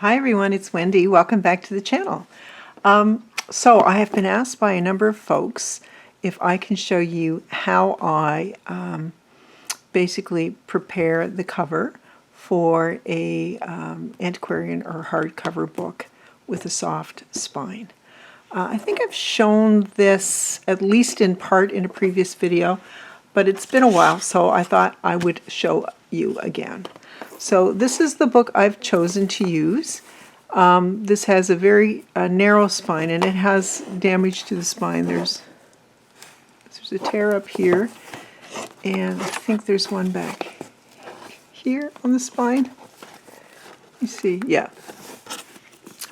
Hi everyone, it's Wendy. Welcome back to the channel. So I have been asked by a number of folks if I can show you how I basically prepare the cover for a antiquarian or hardcover book with a soft spine. I think I've shown this at least in part in a previous video, but it's been a while, so I thought I would show you again. So this is the book I've chosen to use. This has a very narrow spine, and it has damage to the spine. There's a tear up here, and I think there's one back here on the spine. You see, yeah.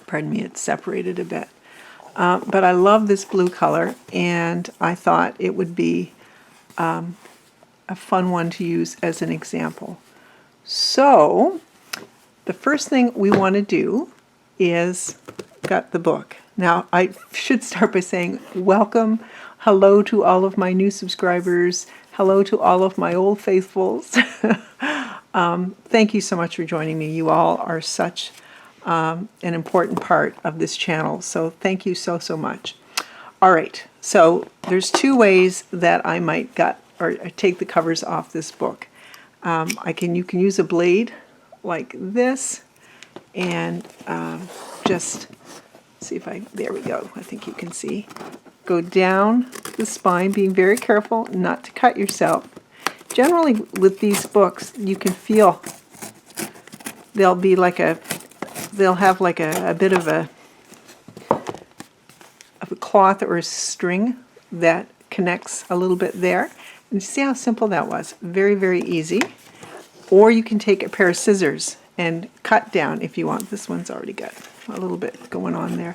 Pardon me, it's separated a bit. But I love this blue color, and I thought it would be a fun one to use as an example. So the first thing we want to do is gut the book. Now I should start by saying welcome, hello to all of my new subscribers, hello to all of my old faithfuls. Thank you so much for joining me. You all are such an important part of this channel, so thank you so much. All right, so there's two ways that I might gut or take the covers off this book. You can use a blade like this, and just see if there we go, I think you can see. Go down the spine, being very careful not to cut yourself. Generally with these books, you can feel they'll have like a bit of a cloth or a string that connects a little bit there. And see how simple that was? Very easy. Or you can take a pair of scissors and cut down if you want. This one's already got a little bit going on there.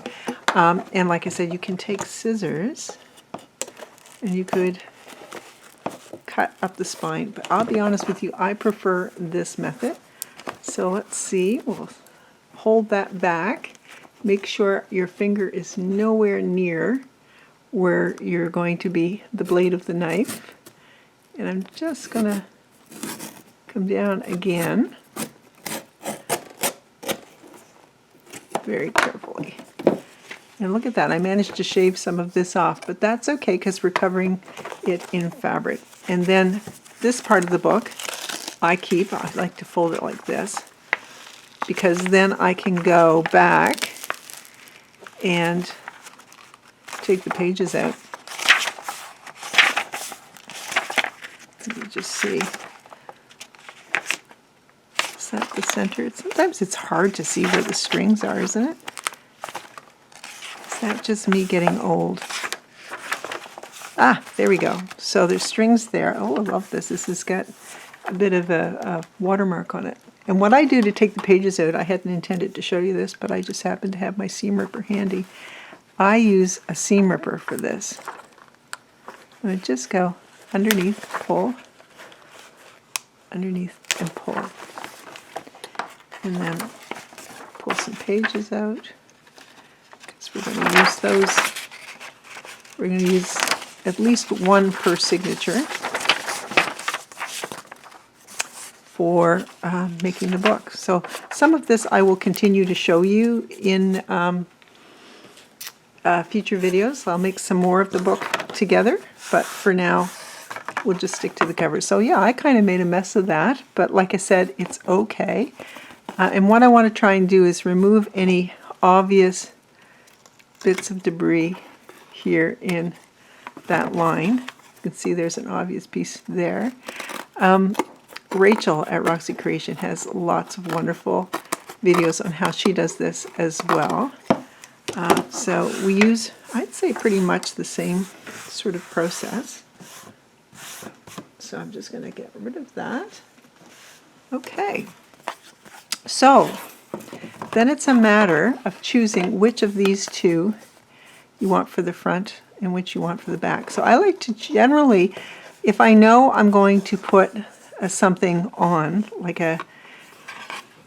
And like I said, you can take scissors and you could cut up the spine. But I'll be honest with you, I prefer this method. So let's see. We'll hold that back. Make sure your finger is nowhere near where you're going to be the blade of the knife. And I'm just going to come down again very carefully. And look at that, I managed to shave some of this off, but that's okay because we're covering it in fabric. And then this part of the book I like to fold it like this, because then I can go back and take the pages out. Let me just see. Is that the center? Sometimes it's hard to see where the strings are, isn't it? Is that just me getting old? Ah, there we go. So there's strings there. Oh, I love this. This has got a bit of a watermark on it. And what I do to take the pages out, I hadn't intended to show you this, but I just happen to have my seam ripper handy. I use a seam ripper for this. And I just go underneath, pull, underneath, and pull. And then pull some pages out, because we're going to use those. We're going to use at least one per signature for making the book. So some of this I will continue to show you in future videos. I'll make some more of the book together, but for now we'll just stick to the cover. So yeah, I kind of made a mess of that, but like I said, it's okay. And what I want to try and do is remove any obvious bits of debris here in that line. You can see there's an obvious piece there. Rachel at Roxy Creation has lots of wonderful videos on how she does this as well. So we use, I'd say, pretty much the same sort of process. So I'm just going to get rid of that. Okay. So then it's a matter of choosing which of these two you want for the front and which you want for the back. So I like to generally, if I know I'm going to put something on, like an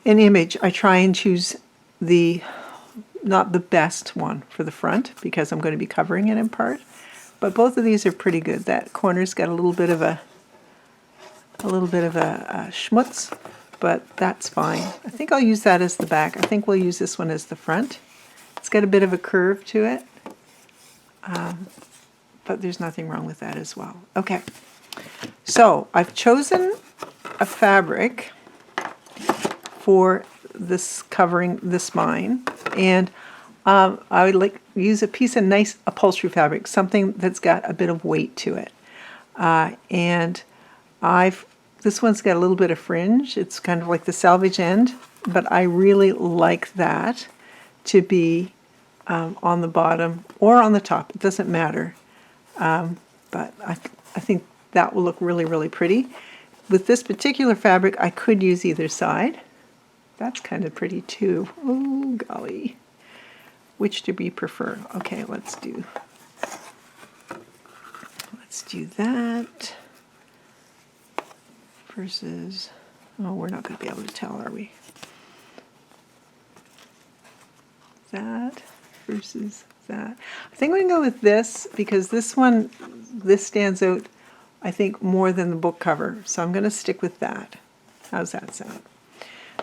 image, I try and choose not the best one for the front, because I'm going to be covering it in part. But both of these are pretty good. That corner's got a little bit of a schmutz, but that's fine. I think I'll use that as the back. I think we'll use this one as the front. It's got a bit of a curve to it, but there's nothing wrong with that as well. Okay, so I've chosen a fabric for this covering the spine, and I would like use a piece of nice upholstery fabric, something that's got a bit of weight to it. And this one's got a little bit of fringe. It's kind of like the selvage end, but I really like that to be on the bottom or on the top. It doesn't matter. But I think that will look really, really pretty. With this particular fabric, I could use either side. That's kind of pretty too. Oh, golly. Which do we prefer? Okay, let's do that versus, oh, we're not going to be able to tell, are we? That versus that. I think we can go with this because this stands out, I think, more than the book cover. So I'm going to stick with that. How's that sound?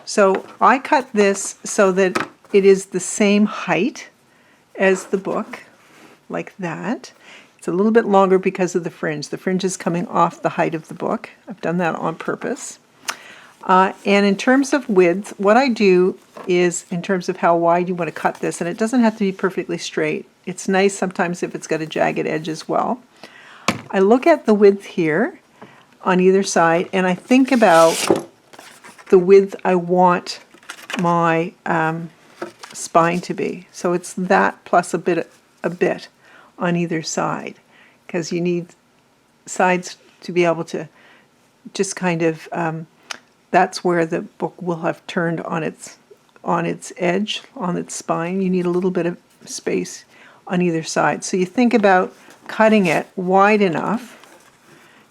So I cut this so that it is the same height as the book, like that. It's a little bit longer because of the fringe. The fringe is coming off the height of the book. I've done that on purpose. And in terms of width, what I do is, in terms of how wide you want to cut this, and it doesn't have to be perfectly straight. It's nice sometimes if it's got a jagged edge as well. I look at the width here on either side, and I think about the width I want my spine to be. So it's that plus a bit on either side, because you need sides to be able to just kind of, that's where the book will have turned on its edge, on its spine. You need a little bit of space on either side. So you think about cutting it wide enough,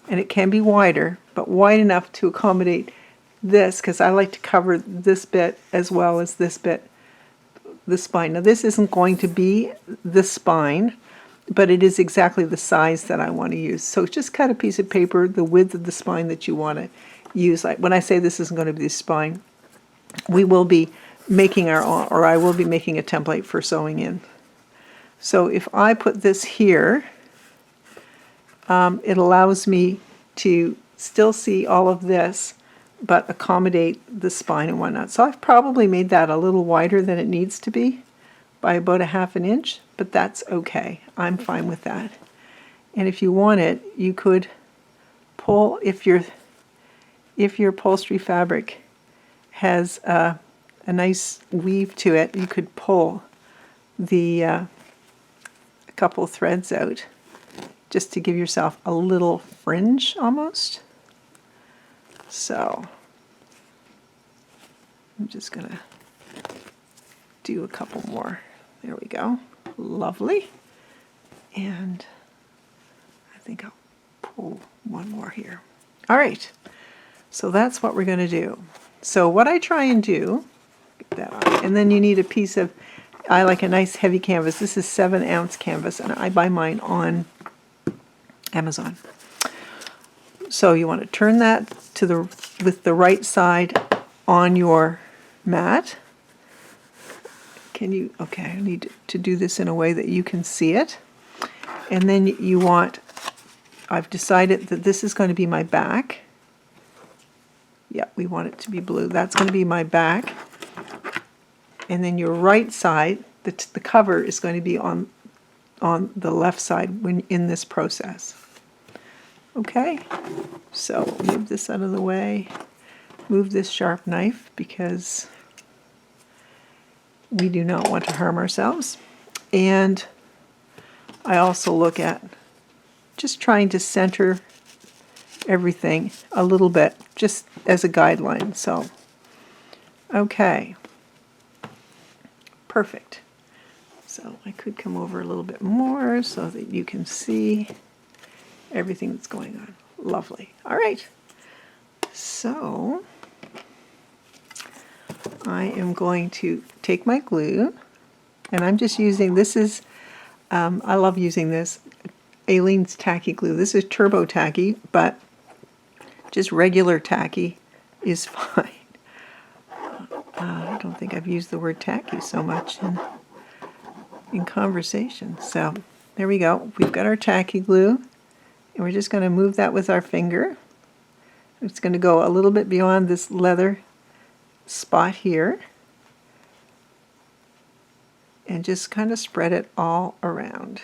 and it can be wider, but wide enough to accommodate this, because I like to cover this bit as well as this bit, the spine. Now this isn't going to be the spine, but it is exactly the size that I want to use. So just cut a piece of paper the width of the spine that you want to use. Like when I say this isn't going to be the spine, we will be making our own, or I will be making a template for sewing in. So if I put this here, it allows me to still see all of this, but accommodate the spine and whatnot. So I've probably made that a little wider than it needs to be by about 1/2 inch, but that's okay. I'm fine with that. And if you want it, you could pull, if your upholstery fabric has a nice weave to it, you could pull a couple threads out just to give yourself a little fringe almost. So I'm just going to do a couple more. There we go. Lovely. And I think I'll pull one more here. All right. So that's what we're going to do. So what I try and do, get that on, and then you need a piece of, I like a nice heavy canvas. This is 7-ounce canvas, and I buy mine on Amazon. So you want to turn that with the right side on your mat. Okay, I need to do this in a way that you can see it. And then you want, I've decided that this is going to be my back. Yeah, we want it to be blue. That's going to be my back. And then your right side, the cover is going to be on the left side when in this process. Okay, so move this out of the way. Move this sharp knife because we do not want to harm ourselves. And I also look at just trying to center everything a little bit, just as a guideline. So, okay, perfect. So I could come over a little bit more so that you can see everything that's going on. Lovely. All right. So I am going to take my glue, and I'm just using, this is, I love using this, Aleene's Tacky Glue. This is Turbo Tacky, but just regular tacky is fine. I don't think I've used the word tacky so much in conversation. So there we go. We've got our tacky glue, and we're just going to move that with our finger. It's going to go a little bit beyond this leather spot here, and just kind of spread it all around.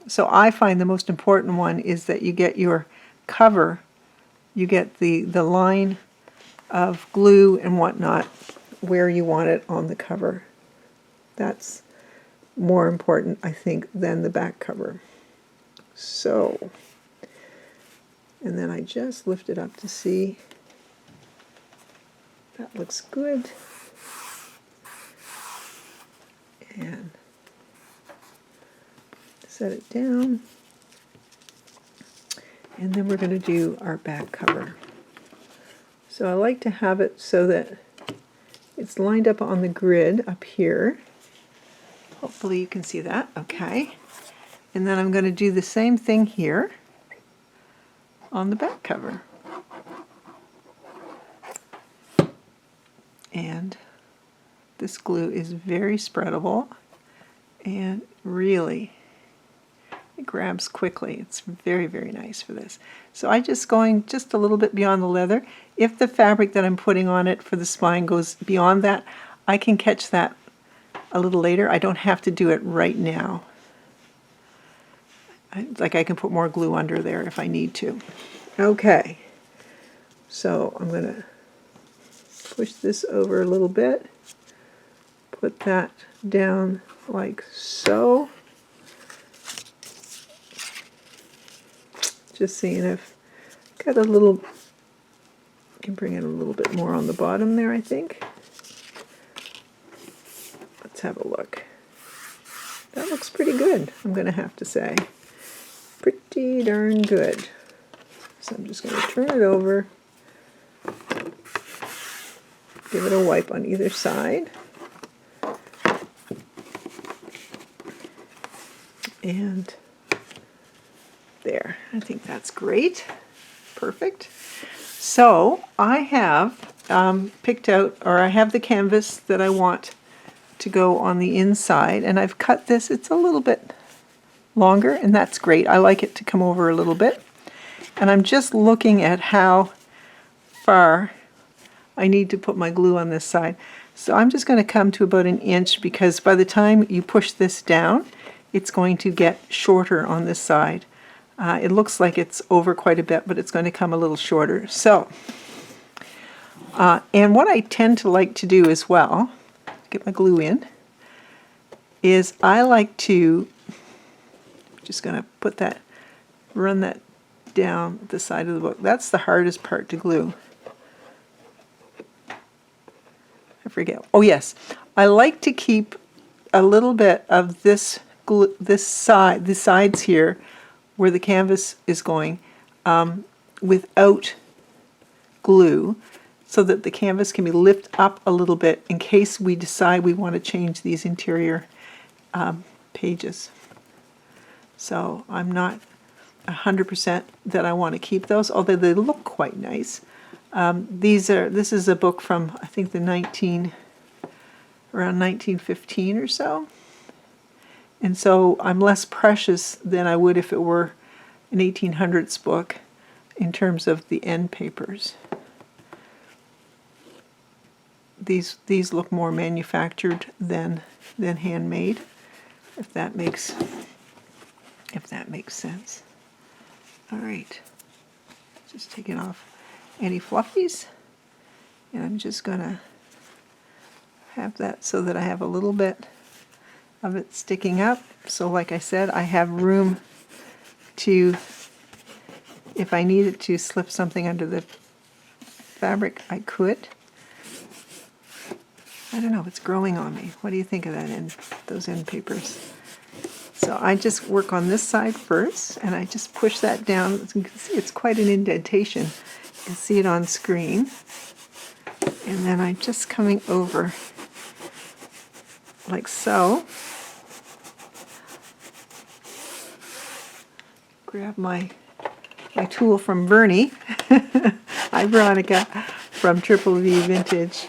So I find the most important one is that you get your cover, you get the line of glue and whatnot where you want it on the cover. That's more important, I think, than the back cover. So, and then I just lift it up to see. That looks good. And set it down. And then we're going to do our back cover. So I like to have it so that it's lined up on the grid up here. Hopefully you can see that. Okay. And then I'm going to do the same thing here on the back cover. And this glue is very spreadable and really it grabs quickly. It's very, very nice for this. So I'm just going just a little bit beyond the leather. If the fabric that I'm putting on it for the spine goes beyond that, I can catch that a little later. I don't have to do it right now. Like I can put more glue under there if I need to. Okay, so I'm going to push this over a little bit, put that down like so. Just seeing if got a little, can bring it a little bit more on the bottom there, I think. Let's have a look. That looks pretty good, I'm going to have to say. Pretty darn good. So I'm just going to turn it over, give it a wipe on either side, and there. I think that's great. Perfect. So I have picked out, or I have the canvas that I want to go on the inside, and I've cut this. It's a little bit longer, and that's great. I like it to come over a little bit. And I'm just looking at how far I need to put my glue on this side. So I'm just going to come to about 1 inch, because by the time you push this down, it's going to get shorter on this side. It looks like it's over quite a bit, but it's going to come a little shorter. So, and what I tend to like to do as well, get my glue in, is I like to, just going to put that, run that down the side of the book. That's the hardest part to glue. I forget. Oh yes, I like to keep a little bit of this glue, this side, the sides here, where the canvas is going, without glue, so that the canvas can be lifted up a little bit in case we decide we want to change these interior pages. So I'm not 100% that I want to keep those, although they look quite nice. This is a book from, I think, around 1915 or so. And so I'm less precious than I would if it were an 1800s book in terms of the end papers. These look more manufactured than handmade, if that makes sense. All right, just taking off any fluffies, and I'm just gonna have that so that I have a little bit of it sticking up. So like I said, I have room to, if I needed to slip something under the fabric, I could. I don't know, it's growing on me. What do you think of that those end papers? So I just work on this side first, and I just push that down. As you can see, it's quite an indentation. You can see it on screen. And then I'm just coming over like so. Grab my tool from Bernie. Hi, Veronica. from Triple V Vintage.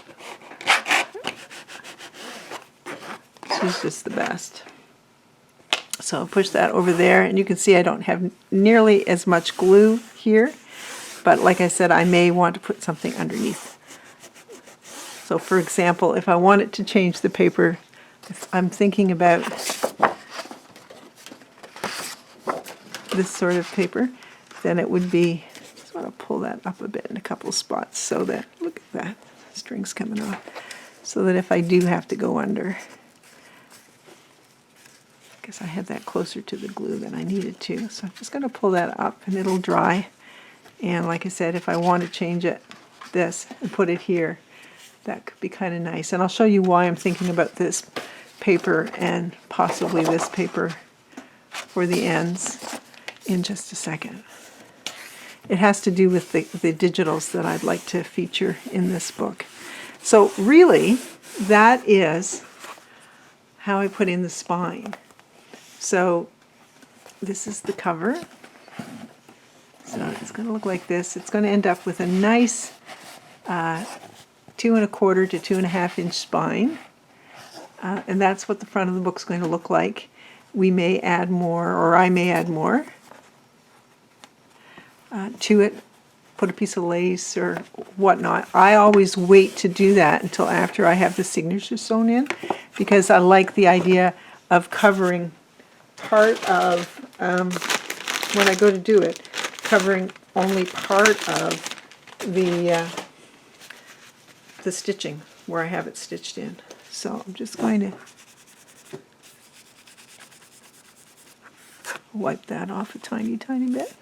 She's just the best. So I'll push that over there, and you can see I don't have nearly as much glue here, but like I said, I may want to put something underneath. So for example, if I wanted to change the paper, if I'm thinking about this sort of paper, then it would be, I just want to pull that up a bit in a couple of spots so that, look at that, string's coming off, so that if I do have to go under, I guess I had that closer to the glue than I needed to. So I'm just going to pull that up and it'll dry. And like I said, if I want to change it, this, and put it here, that could be kind of nice. And I'll show you why I'm thinking about this paper and possibly this paper for the ends in just a second. It has to do with the digitals that I'd like to feature in this book. So really, that is how I put in the spine. So this is the cover. So it's going to look like this. It's going to end up with a nice 2 1/4 to 2 1/2 inch spine. And that's what the front of the book's going to look like. We may add more, or I may add more to it, put a piece of lace or whatnot. I always wait to do that until after I have the signature sewn in, because I like the idea of covering part of, when I go to do it, covering only part of the stitching where I have it stitched in. So I'm just going to wipe that off a tiny, tiny bit.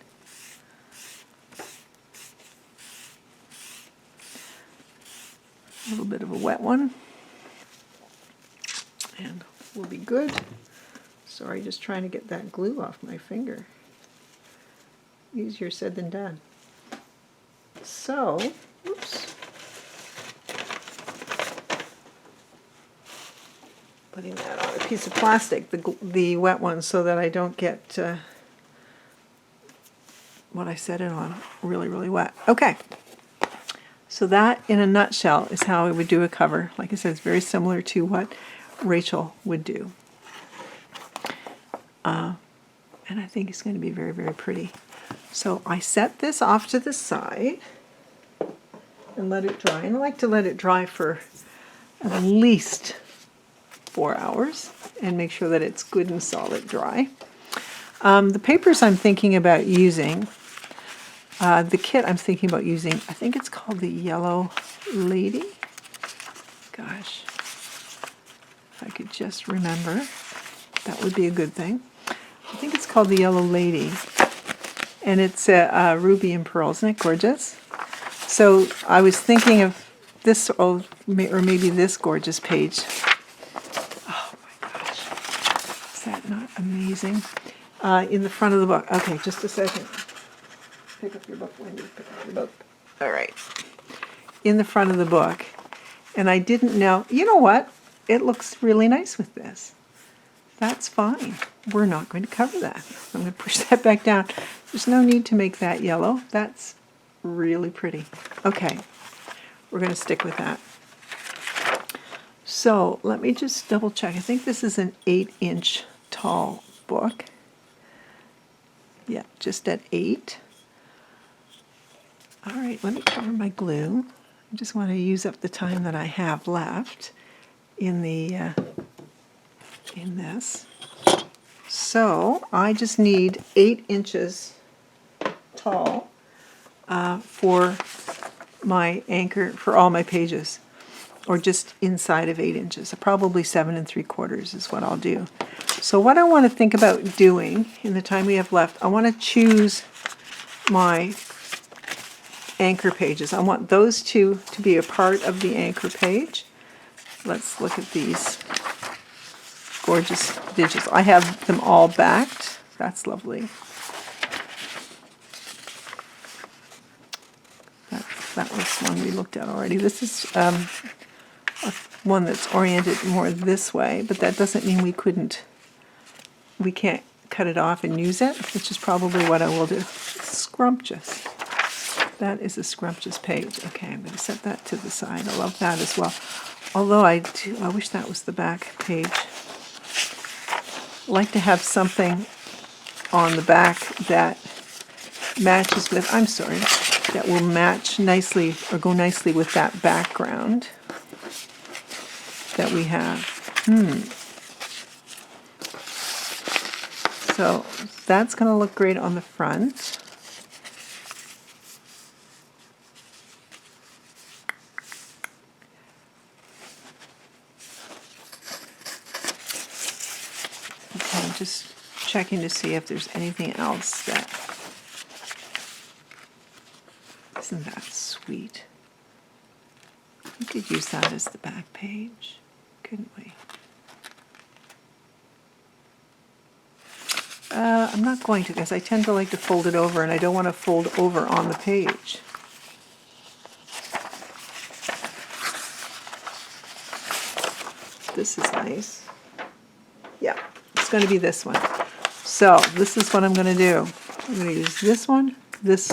A little bit of a wet one. And we'll be good. Sorry, just trying to get that glue off my finger. Easier said than done. So, oops. Putting that on a piece of plastic, the wet one, so that I don't get what I set it on really, really wet. Okay. So that, in a nutshell, is how I would do a cover. Like I said, it's very similar to what Rachel would do. And I think it's going to be very, very pretty. So I set this off to the side and let it dry. And I like to let it dry for at least 4 hours and make sure that it's good and solid dry. The papers I'm thinking about using, the kit I'm thinking about using, I think it's called the Yellow Lady. Gosh, if I could just remember, that would be a good thing. I think it's called the Yellow Lady, and it's ruby and pearl. Isn't it gorgeous? So I was thinking of this, or maybe this gorgeous page. Oh my gosh, is that not amazing? In the front of the book. Okay, just a second. Pick up your book, Wendy. Pick up your book. All right. In the front of the book. And I didn't know, you know what? It looks really nice with this. That's fine. We're not going to cover that. I'm going to push that back down. There's no need to make that yellow. That's really pretty. Okay. We're going to stick with that. So let me just double check. I think this is an 8-inch tall book. Yeah, just at 8. All right, let me cover my glue. I just want to use up the time that I have left in the in this. So I just need 8 inches tall for my anchor for all my pages, or just inside of 8 inches. Probably 7 3/4 is what I'll do. So what I want to think about doing in the time we have left, I want to choose my anchor pages. I want those two to be a part of the anchor page. Let's look at these gorgeous digits. I have them all backed. That's lovely. That was one we looked at already. This is one that's oriented more this way, but that doesn't mean we can't cut it off and use it, which is probably what I will do. It's scrumptious. That is a scrumptious page. Okay, I'm going to set that to the side. I love that as well. Although I wish that was the back page. I like to have something on the back that matches with, I'm sorry, that will match nicely or go nicely with that background that we have. So that's going to look great on the front. Okay, I'm just checking to see if there's anything else that... Isn't that sweet? We could use that as the back page, couldn't we? I'm not going to, because I tend to like to fold it over, and I don't want to fold over on the page. This is nice. Yeah, it's going to be this one. So this is what I'm going to do. I'm going to use this one, this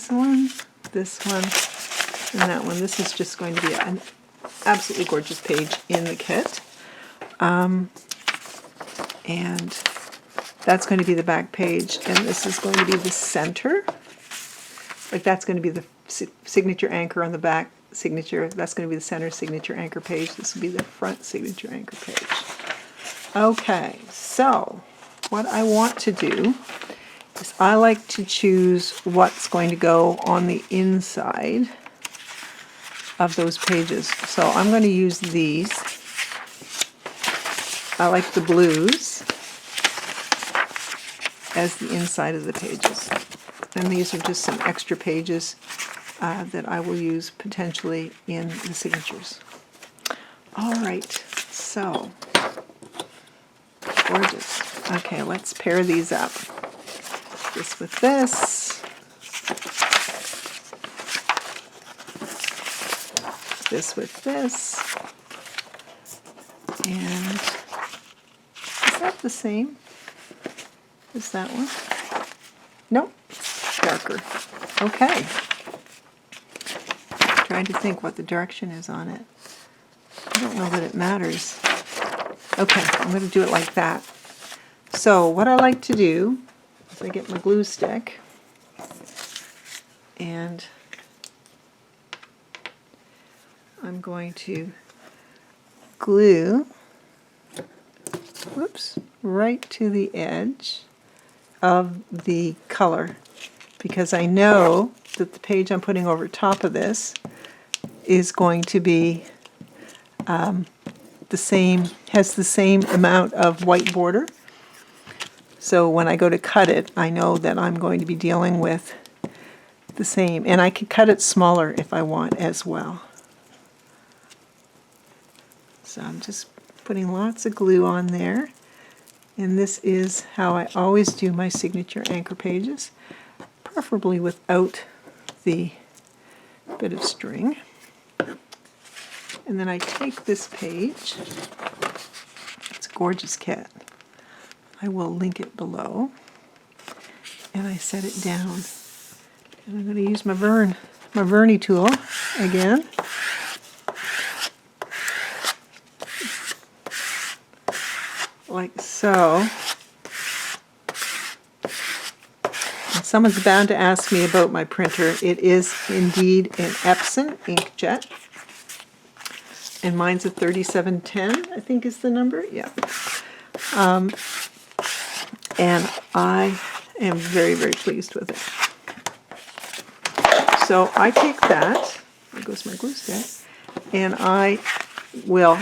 one, and that one. This is just going to be an absolutely gorgeous page in the kit. And that's going to be the back page, and this is going to be the center. Like that's going to be the signature anchor on the back signature. That's going to be the center signature anchor page. This will be the front signature anchor page. Okay, so what I want to do is I like to choose what's going to go on the inside of those pages. So I'm going to use these. I like the blues as the inside of the pages. And these are just some extra pages that I will use potentially in the signatures. All right, so gorgeous. Okay, let's pair these up. This with this. This with this. And is that the same as that one? Nope, darker. Okay. Trying to think what the direction is on it. I don't know that it matters. Okay, I'm going to do it like that. So what I like to do is I get my glue stick and I'm going to glue, whoops, right to the edge of the color, because I know that the page I'm putting over top of this is going to be has the same amount of white border. So when I go to cut it, I know that I'm going to be dealing with the same. And I can cut it smaller if I want as well. So I'm just putting lots of glue on there. And this is how I always do my signature anchor pages, preferably without the bit of string. And then I take this page. It's a gorgeous kit. I will link it below. And I set it down. And I'm going to use my verni tool again. Like so. And someone's bound to ask me about my printer. It is indeed an Epson inkjet. And mine's a 3710, I think is the number. Yeah. And I am very, very pleased with it. So I take that, there goes my glue stick, and I will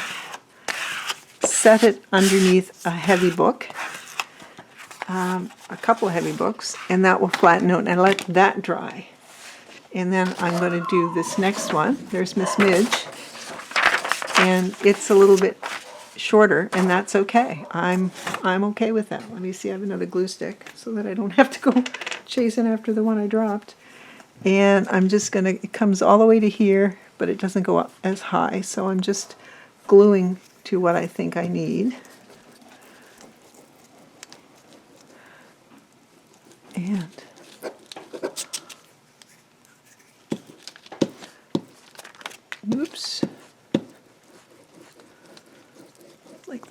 set it underneath a heavy book, a couple of heavy books, and that will flatten out, and I let that dry. And then I'm going to do this next one. There's Miss Midge, and it's a little bit shorter, and that's okay. I'm okay with that. Let me see, I have another glue stick so that I don't have to go chasing after the one I dropped. And I'm just going to, it comes all the way to here, but it doesn't go up as high, so I'm just gluing to what I think I need. And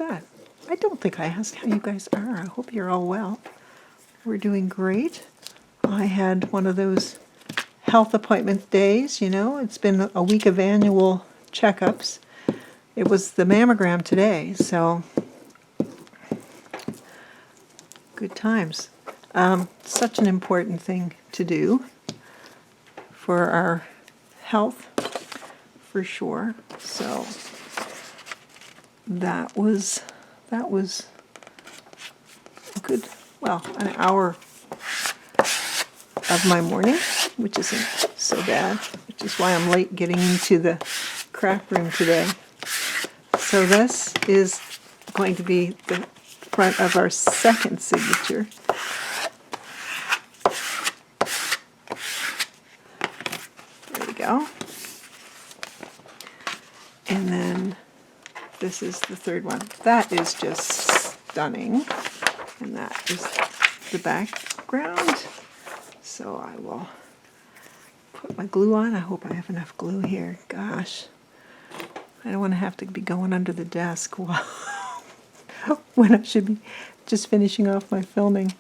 that? I don't think I asked how you guys are. I hope you're all well. We're doing great. I had one of those health appointment days, you know. It's been a week of annual checkups. It was the mammogram today, so good times. Such an important thing to do for our health, for sure. So that was a good, well, an hour of my morning, which isn't so bad, which is why I'm late getting into the craft room today. So this is going to be the front of our second signature. There we go. And then this is the third one. That is just stunning. And that is the background. So I will put my glue on. I hope I have enough glue here. Gosh, I don't want to have to be going under the desk while when I should be just finishing off my filming.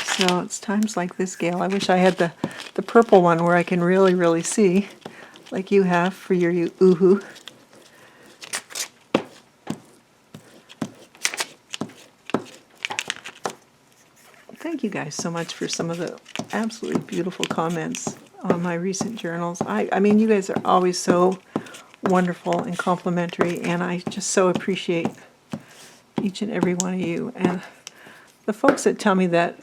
So it's times like this, Gail. I wish I had the purple one where I can really, really see, like you have for your oohoo. Thank you guys so much for some of the absolutely beautiful comments on my recent journals. I mean, you guys are always so wonderful and complimentary, and I just so appreciate each and every one of you. And the folks that tell me that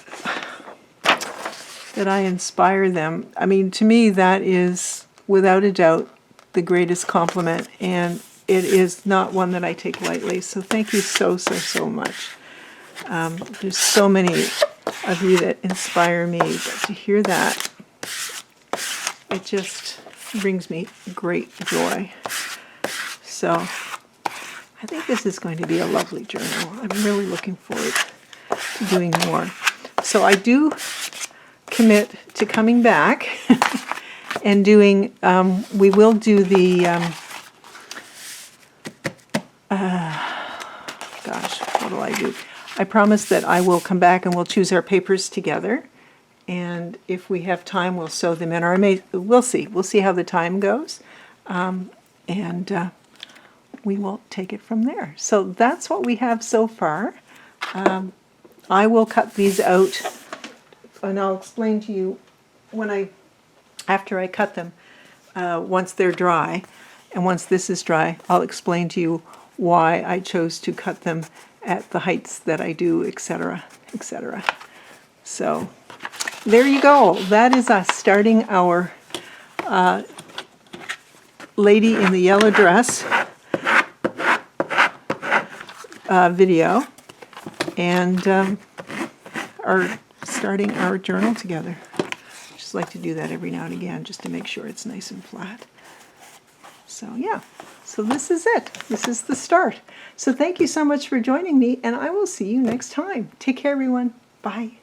I inspire them, I mean, to me that is without a doubt the greatest compliment, and it is not one that I take lightly. So thank you so, so, so much. There's so many of you that inspire me, but to hear that, it just brings me great joy. So I think this is going to be a lovely journal. I'm really looking forward to doing more. So I do commit to coming back and doing, we will do the, gosh, what do I do? I promise that I will come back and we'll choose our papers together. And if we have time, we'll sew them in. Or we'll see. We'll see how the time goes. And we will take it from there. So that's what we have so far. I will cut these out, and I'll explain to you after I cut them, once they're dry. And once this is dry, I'll explain to you why I chose to cut them at the heights that I do, etc., etc. So there you go. That is us starting our Lady in the Yellow Dress video, and starting our journal together. Just like to do that every now and again, just to make sure it's nice and flat. So yeah, so this is it. This is the start. So thank you so much for joining me, and I will see you next time. Take care, everyone. Bye.